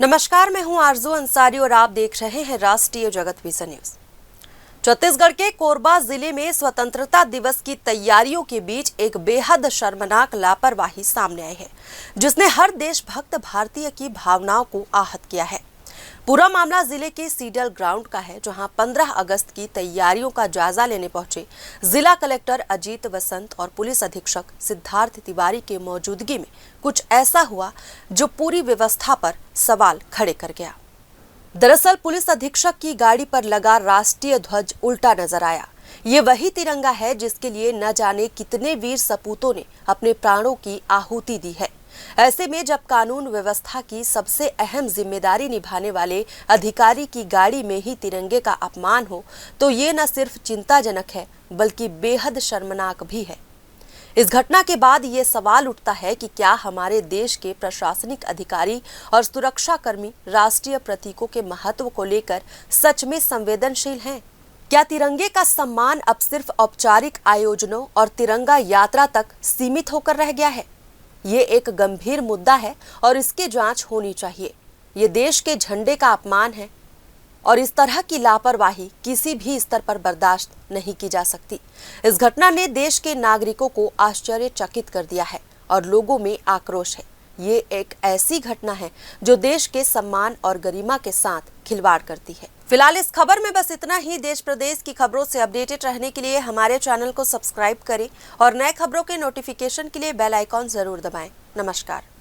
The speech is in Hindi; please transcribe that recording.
नमस्कार, मैं हूं आरजू अंसारी और आप देख रहे हैं राष्ट्रीय जगत विजन न्यूज। छत्तीसगढ़ के कोरबा जिले में स्वतंत्रता दिवस की तैयारियों के बीच एक बेहद शर्मनाक लापरवाही सामने आई है, जिसने हर देशभक्त भारतीय की भावनाओं को आहत किया है। पूरा मामला जिले के सीडल ग्राउंड का है, जहां 15 अगस्त की तैयारियों का जायजा लेने पहुंचे जिला कलेक्टर अजीत वसंत और पुलिस अधीक्षक सिद्धार्थ तिवारी के मौजूदगी में कुछ ऐसा हुआ जो पूरी व्यवस्था पर सवाल खड़े कर गया। दरअसल पुलिस अधीक्षक की गाड़ी पर लगा राष्ट्रीय ध्वज उल्टा नजर आया। ये वही तिरंगा है जिसके लिए न जाने कितने वीर सपूतों ने अपने प्राणों की आहुति दी है। ऐसे में जब कानून व्यवस्था की सबसे अहम जिम्मेदारी निभाने वाले अधिकारी की गाड़ी में ही तिरंगे का अपमान हो, तो ये न सिर्फ चिंताजनक है बल्कि बेहद शर्मनाक भी है। इस घटना के बाद ये सवाल उठता है कि क्या हमारे देश के प्रशासनिक अधिकारी और सुरक्षा कर्मी राष्ट्रीय प्रतीकों के महत्व को लेकर सच में संवेदनशील हैं? क्या तिरंगे का सम्मान अब सिर्फ औपचारिक आयोजनों और तिरंगा यात्रा तक सीमित होकर रह गया है? ये एक गंभीर मुद्दा है और इसकी जांच होनी चाहिए। ये देश के झंडे का अपमान है और इस तरह की लापरवाही किसी भी स्तर पर बर्दाश्त नहीं की जा सकती। इस घटना ने देश के नागरिकों को आश्चर्यचकित कर दिया है और लोगों में आक्रोश है। ये एक ऐसी घटना है जो देश के सम्मान और गरिमा के साथ खिलवाड़ करती है। फिलहाल इस खबर में बस इतना ही। देश प्रदेश की खबरों से अपडेटेड रहने के लिए हमारे चैनल को सब्सक्राइब करें और नए खबरों के नोटिफिकेशन के लिए बेल आइकॉन जरूर दबाएं। नमस्कार।